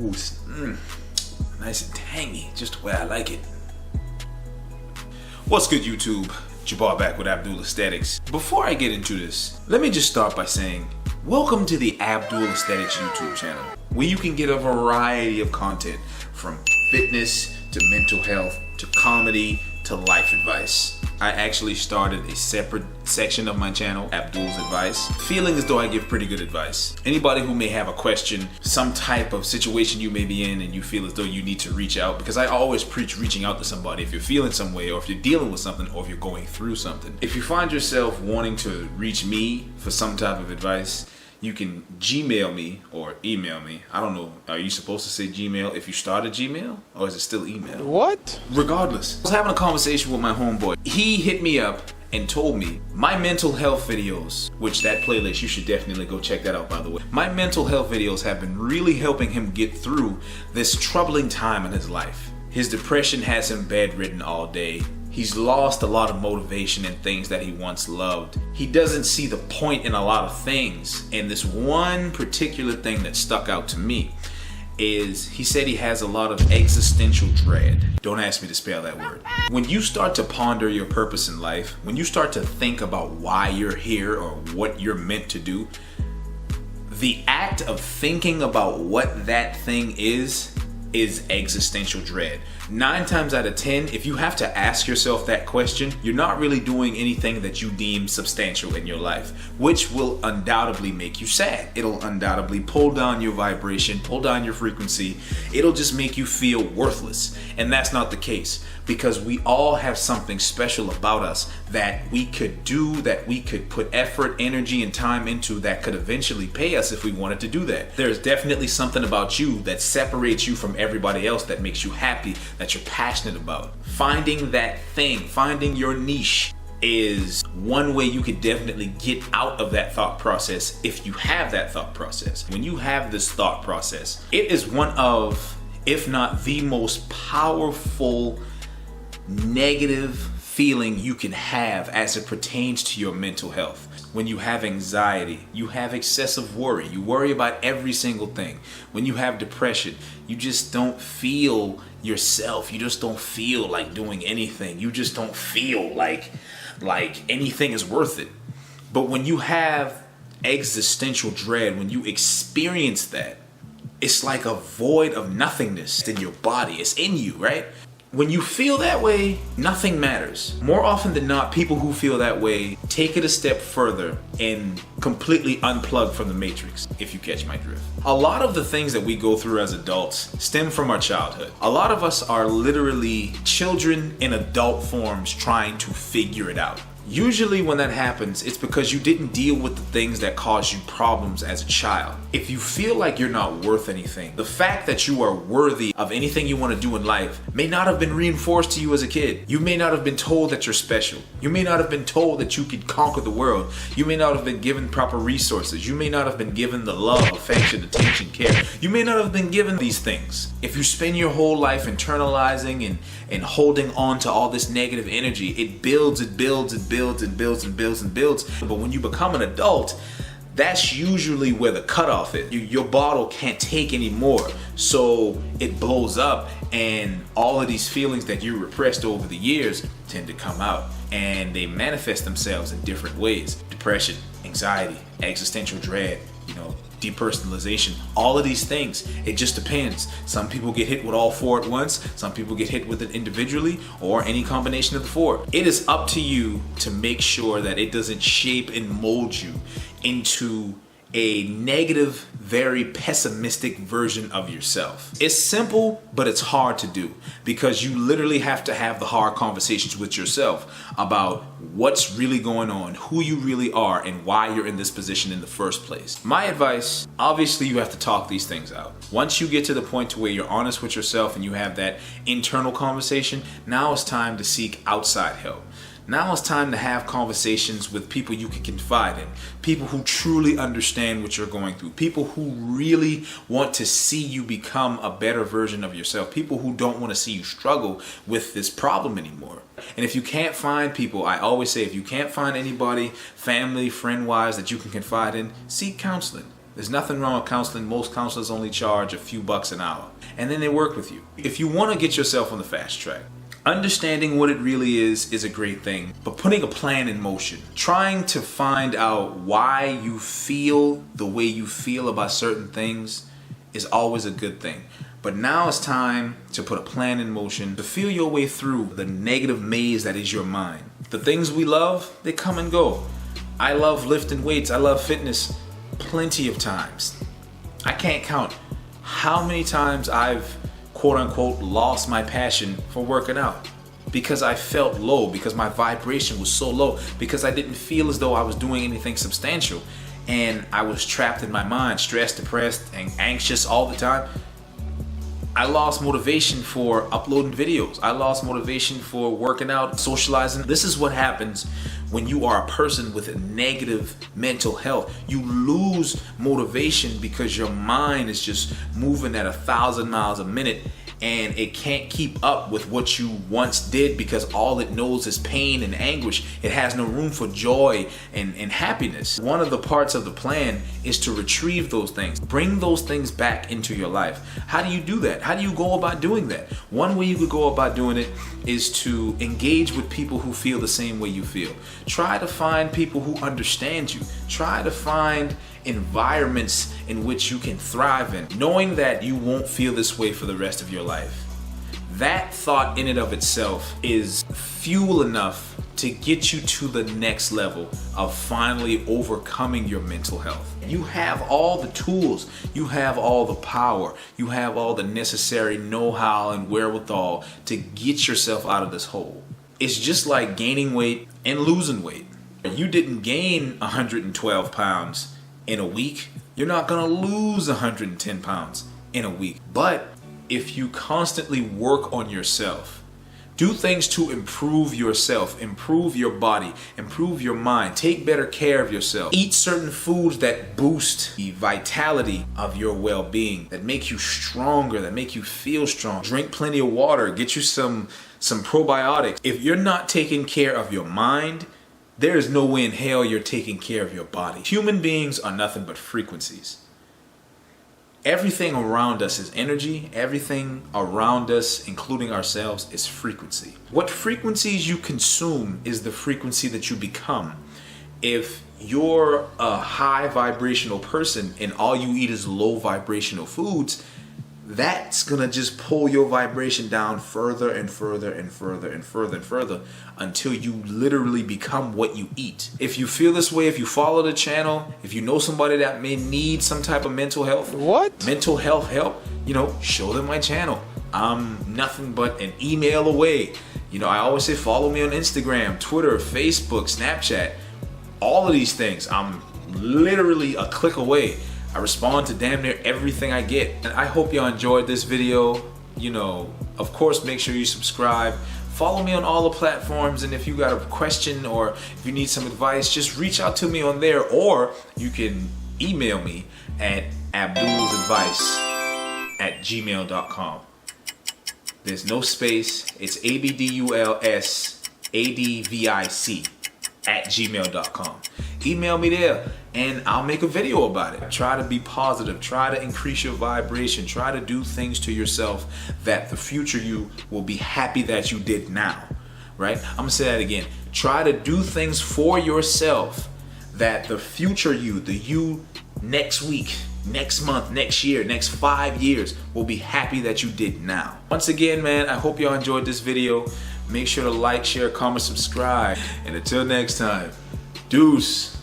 Ooh, nice and tangy, just the way I like it. What's good, YouTube? Jabbar back with Abdul Aesthetics. Before I get into this, let me just start by saying, welcome to the Abdul Aesthetics YouTube channel, where you can get a variety of content from fitness to mental health to comedy to life advice. I actually started a separate section of my channel, Abdul's Advice, feeling as though I give pretty good advice. Anybody who may have a question, some type of situation you may be in and you feel as though you need to reach out, because I always preach reaching out to somebody if you're feeling some way, or if you're dealing with something, or if you're going through something. If you find yourself wanting to reach me for some type of advice, you can Gmail me or email me. I don't know, are you supposed to say Gmail if you start a Gmail? Or is it still email? What? Regardless, I was having a conversation with my homeboy. He hit me up and told me my mental health videos, which that playlist, you should definitely go check that out, by the way. My mental health videos have been really helping him get through this troubling time in his life. His depression has him bedridden all day. He's lost a lot of motivation in things that he once loved. He doesn't see the point in a lot of things. And this one particular thing that stuck out to me is he said he has a lot of existential dread. Don't ask me to spell that word. When you start to ponder your purpose in life, when you start to think about why you're here or what you're meant to do, the act of thinking about what that thing is existential dread. 9 times out of 10, if you have to ask yourself that question, you're not really doing anything that you deem substantial in your life, which will undoubtedly make you sad. It'll undoubtedly pull down your vibration, pull down your frequency. It'll just make you feel worthless. And that's not the case, because we all have something special about us that we could do, that we could put effort, energy, and time into, that could eventually pay us if we wanted to do that. There's definitely something about you that separates you from everybody else, that makes you happy, that you're passionate about. Finding that thing, finding your niche, is one way you could definitely get out of that thought process if you have that thought process. When you have this thought process, it is one of, if not the most powerful negative feeling you can have as it pertains to your mental health. When you have anxiety, you have excessive worry, you worry about every single thing. When you have depression, you just don't feel yourself. You just don't feel like doing anything. You just don't feel like anything is worth it. But when you have existential dread, when you experience that, it's like a void of nothingness in your body. It's in you, right? When you feel that way, nothing matters. More often than not, people who feel that way take it a step further and completely unplug from the matrix, if you catch my drift. A lot of the things that we go through as adults stem from our childhood. A lot of us are literally children in adult forms trying to figure it out. Usually when that happens, it's because you didn't deal with the things that caused you problems as a child. If you feel like you're not worth anything, the fact that you are worthy of anything you want to do in life may not have been reinforced to you as a kid. You may not have been told that you're special. You may not have been told that you could conquer the world. You may not have been given proper resources. You may not have been given the love, affection, attention, care. You may not have been given these things. If you spend your whole life internalizing and holding on to all this negative energy, it builds, it builds, it builds, and builds and builds and builds. But when you become an adult, that's usually where the cutoff is. Your bottle can't take any more, so it blows up, and all of these feelings that you repressed over the years tend to come out, and they manifest themselves in different ways. Depression, anxiety, existential dread, depersonalization, all of these things. It just depends. Some people get hit with all 4 at once. Some people get hit with it individually, or any combination of the 4. It is up to you to make sure that it doesn't shape and mold you into a negative, very pessimistic version of yourself. It's simple, but it's hard to do, because you literally have to have the hard conversations with yourself about what's really going on, who you really are, and why you're in this position in the first place. My advice, obviously you have to talk these things out. Once you get to the point to where you're honest with yourself and you have that internal conversation, now it's time to seek outside help. Now it's time to have conversations with people you can confide in, people who truly understand what you're going through, people who really want to see you become a better version of yourself, people who don't want to see you struggle with this problem anymore. And if you can't find people, I always say, if you can't find anybody, family, friend-wise, that you can confide in, seek counseling. There's nothing wrong with counseling. Most counselors only charge a few bucks an hour, and then they work with you. If you want to get yourself on the fast track, understanding what it really is a great thing, but putting a plan in motion, trying to find out why you feel the way you feel about certain things is always a good thing. But now it's time to put a plan in motion to feel your way through the negative maze that is your mind. The things we love, they come and go. I love lifting weights, I love fitness plenty of times. I can't count how many times I've quote unquote lost my passion for working out because I felt low, because my vibration was so low, because I didn't feel as though I was doing anything substantial, and I was trapped in my mind, stressed, depressed, and anxious all the time. I lost motivation for uploading videos. I lost motivation for working out, socializing. This is what happens when you are a person with a negative mental health. You lose motivation because your mind is just moving at 1,000 miles a minute, and it can't keep up with what you once did because all it knows is pain and anguish. It has no room for joy and happiness. One of the parts of the plan is to retrieve those things, bring those things back into your life. How do you do that? How do you go about doing that? One way you could go about doing it is to engage with people who feel the same way you feel. Try to find people who understand you. Try to find environments in which you can thrive in, knowing that you won't feel this way for the rest of your life. That thought in and of itself is fuel enough to get you to the next level of finally overcoming your mental health. You have all the tools, you have all the power, you have all the necessary know-how and wherewithal to get yourself out of this hole. It's just like gaining weight and losing weight. You didn't gain 112 pounds in a week. You're not gonna lose 110 pounds in a week. But if you constantly work on yourself, do things to improve yourself, improve your body, improve your mind, take better care of yourself, eat certain foods that boost the vitality of your well-being, that make you stronger, that make you feel strong, drink plenty of water, get you some probiotics. If you're not taking care of your mind, there is no way in hell you're taking care of your body. Human beings are nothing but frequencies. Everything around us is energy. Everything around us, including ourselves, is frequency. What frequencies you consume is the frequency that you become. If you're a high vibrational person and all you eat is low vibrational foods, that's gonna just pull your vibration down further and further and further and further and further until you literally become what you eat. If you feel this way, if you follow the channel, if you know somebody that may need some type of mental health help, show them my channel. I'm nothing but an email away. I always say follow me on Instagram, Twitter, Facebook, Snapchat, all of these things. I'm literally a click away. I respond to damn near everything I get. And I hope y'all enjoyed this video. Of course, make sure you subscribe. Follow me on all the platforms, and if you got a question or if you need some advice, just reach out to me on there, or you can email me at abdulsadvice@gmail.com. There's no space. It's abdulsadvic@gmail.com. Email me there and I'll make a video about it. Try to be positive. Try to increase your vibration. Try to do things to yourself that the future you will be happy that you did now, right? I'm gonna say that again. Try to do things for yourself that the future you, the you next week, next month, next year, next 5 years will be happy that you did now. Once again, man, I hope y'all enjoyed this video. Make sure to like, share, comment, subscribe. And until next time, deuce.